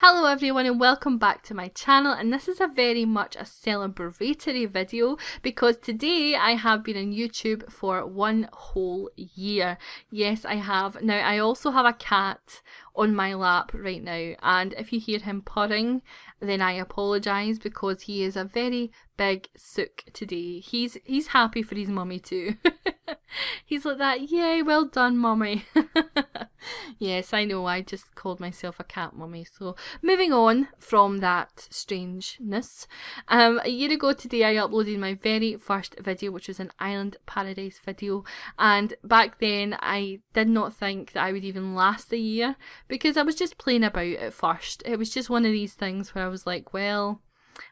Hello everyone and welcome back to my channel, and this is a very much a celebratory video because today I have been on YouTube for 1 whole year. Yes, I have. Now I also have a cat on my lap right now, and if you hear him purring then I apologise because he is a very big sook today. He's happy for his mummy too. He's like that, yay, well done mummy. Yes, I know, I just called myself a cat mummy. So moving on from that strangeness, a year ago today I uploaded my very first video, which was an Island Paradise video, and back then I did not think that I would even last a year because I was just playing about at first. It was just one of these things where I was like, well,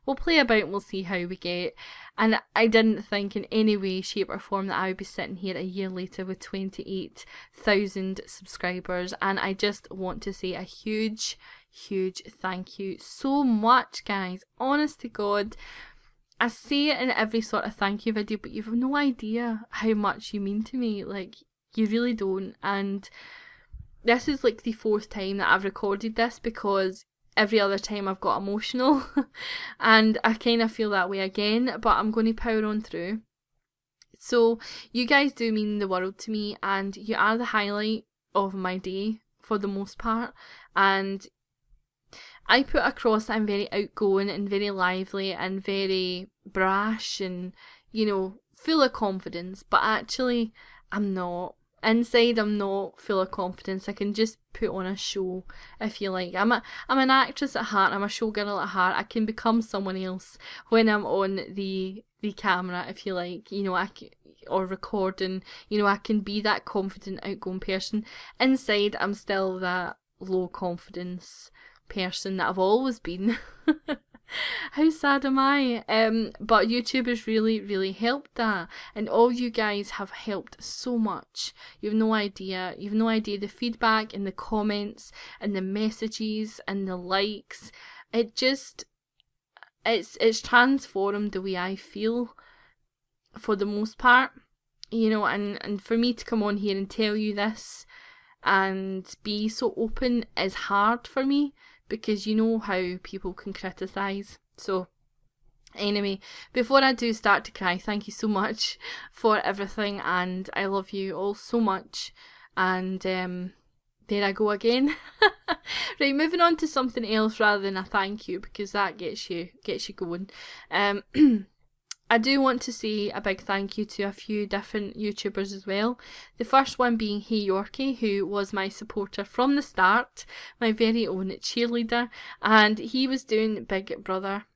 we'll play about and we'll see how we get. And I didn't think in any way, shape or form that I would be sitting here a year later with 28,000 subscribers. And I just want to say a huge thank you so much, guys. Honest to God, I say it in every sort of thank you video, but you've no idea how much you mean to me. Like, you really don't. And this is like the 4th time that I've recorded this because every other time I've got emotional and I kind of feel that way again, but I'm going to power on through. So you guys do mean the world to me, and you are the highlight of my day for the most part, and I put across that I'm very outgoing and very lively and very brash and, you know, full of confidence, but actually I'm not. Inside, I'm not full of confidence. I can just put on a show, if you like. I'm an actress at heart. I'm a showgirl at heart. I can become someone else when I'm on the camera, if you like. You know, or recording. You know, I can be that confident, outgoing person. Inside, I'm still that low confidence person that I've always been. How sad am I? But YouTube has really helped that, and all you guys have helped so much. You've no idea. You've no idea the feedback and the comments and the messages and the likes. It just, it's transformed the way I feel for the most part. You know, and for me to come on here and tell you this and be so open is hard for me, because you know how people can criticise. So anyway, before I do start to cry, thank you so much for everything, and I love you all so much. And there I go again. Right, moving on to something else rather than a thank you, because that gets you going. I do want to say a big thank you to a few different YouTubers as well. The first one being Hey Yorkie, who was my supporter from the start, my very own cheerleader, and he was doing Big Brother.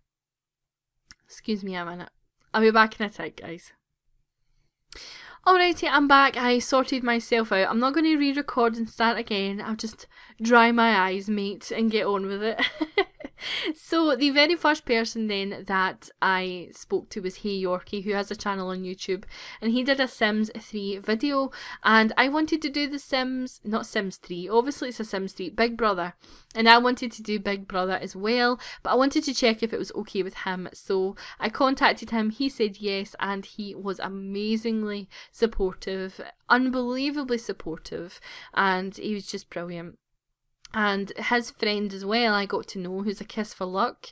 Excuse me a minute. I'll be back in a tick, guys. Alrighty, I'm back. I sorted myself out. I'm not going to re-record and start again. I'll just dry my eyes, mate, and get on with it. So the very first person then that I spoke to was Hey Yorkie, who has a channel on YouTube, and he did a Sims 3 video, and I wanted to do the not Sims 3, obviously it's a Sims 3, Big Brother, and I wanted to do Big Brother as well, but I wanted to check if it was okay with him, so I contacted him. He said yes, and he was amazingly supportive, unbelievably supportive, and he was just brilliant. And his friend as well, I got to know, who's a Kiss for Luck,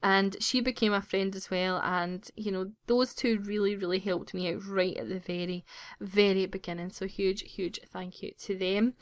and she became a friend as well, and you know, those two really helped me out right at the very beginning, so huge thank you to them.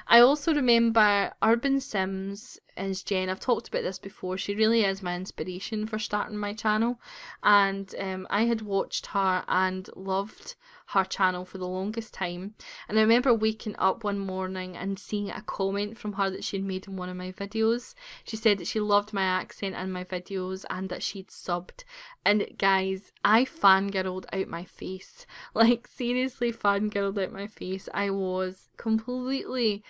I also remember Urban Sims is Jen. I've talked about this before. She really is my inspiration for starting my channel, and I had watched her and loved her channel for the longest time, and I remember waking up one morning and seeing a comment from her that she'd made in one of my videos. She said that she loved my accent and my videos and that she'd subbed, and guys, I fangirled out my face. Like, seriously fangirled out my face. I was completely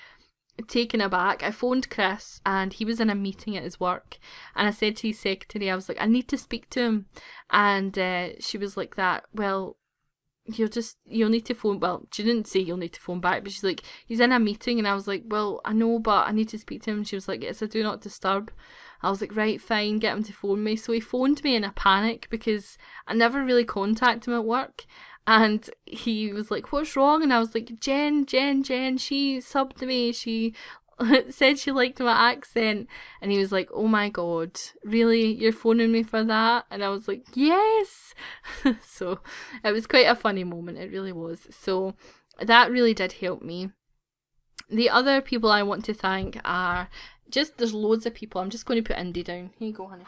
taken aback. I phoned Chris and he was in a meeting at his work, and I said to his secretary, I was like, I need to speak to him, and she was like that, well, you'll need to phone, well, she didn't say you'll need to phone back, but she's like, he's in a meeting, and I was like, well, I know, but I need to speak to him. She was like, it's a do not disturb. I was like, right, fine, get him to phone me. So he phoned me in a panic because I never really contacted him at work, and he was like, what's wrong? And I was like, Jen, she subbed me, she said she liked my accent, and he was like, oh my god, really, you're phoning me for that? And I was like, yes. So it was quite a funny moment, it really was. So that really did help me. The other people I want to thank are there's loads of people. I'm just going to put Indy down. Here you go, honey.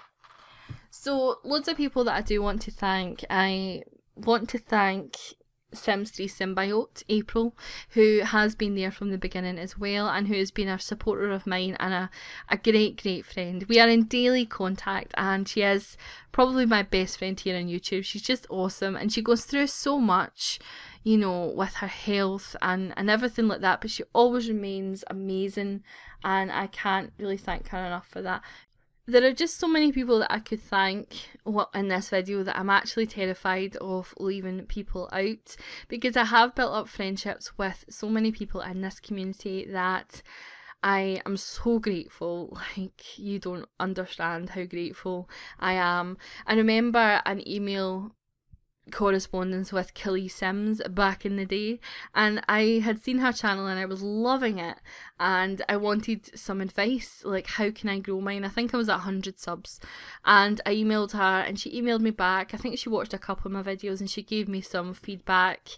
So loads of people that I do want to thank. I want to thank Sims 3 Symbiote, April, who has been there from the beginning as well, and who has been a supporter of mine and a great friend. We are in daily contact, and she is probably my best friend here on YouTube. She's just awesome, and she goes through so much, you know, with her health and everything like that, but she always remains amazing, and I can't really thank her enough for that. There are just so many people that I could thank in this video that I'm actually terrified of leaving people out, because I have built up friendships with so many people in this community that I am so grateful. Like, you don't understand how grateful I am. I remember an email correspondence with xSimSugar back in the day, and I had seen her channel and I was loving it, and I wanted some advice, like how can I grow mine. I think I was at 100 subs, and I emailed her and she emailed me back. I think she watched a couple of my videos and she gave me some feedback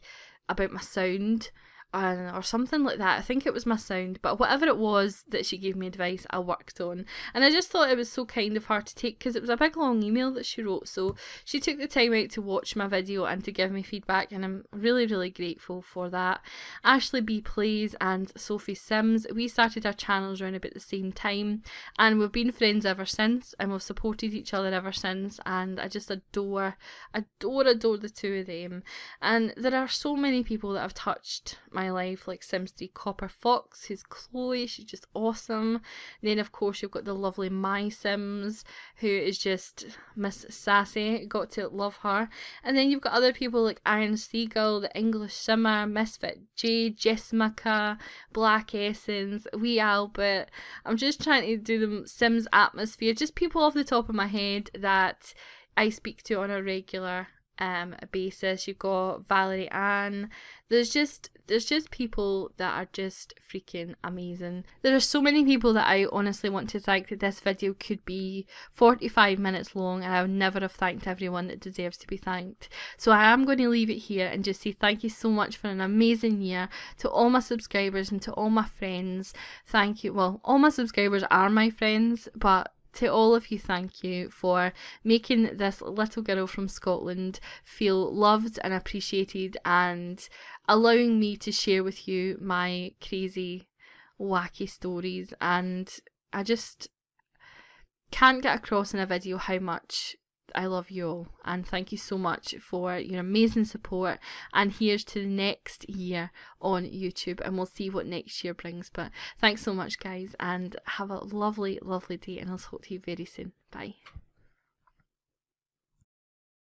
about my sound or something like that. I think it was my sound, but whatever it was that she gave me advice, I worked on. And I just thought it was so kind of her to take, because it was a big long email that she wrote, so she took the time out to watch my video and to give me feedback, and I'm really grateful for that. Ashley B Plays and Sophie Sims, we started our channels around about the same time, and we've been friends ever since, and we've supported each other ever since, and I just adore the two of them. And there are so many people that have touched my life, like Sims 3 Copper Fox, who's Chloe, she's just awesome. Then of course you've got the lovely My Sims, who is just Miss Sassy, got to love her. And then you've got other people like Iron Seagull, the English Simmer, Misfit J, Jessica, Black Essence, Wee Albert. I'm just trying to do the Sims Atmosphere, just people off the top of my head that I speak to on a regular basis. You've got Valerie Ann. There's just people that are just freaking amazing. There are so many people that I honestly want to thank that this video could be 45 minutes long, and I would never have thanked everyone that deserves to be thanked. So I am going to leave it here and just say thank you so much for an amazing year to all my subscribers and to all my friends. Thank you. Well, all my subscribers are my friends, but to all of you, thank you for making this little girl from Scotland feel loved and appreciated, and allowing me to share with you my crazy, wacky stories. And I just can't get across in a video how much I love you all, and thank you so much for your amazing support. And here's to the next year on YouTube, and we'll see what next year brings. But thanks so much, guys, and have a lovely day, and I'll talk to you very soon. Bye.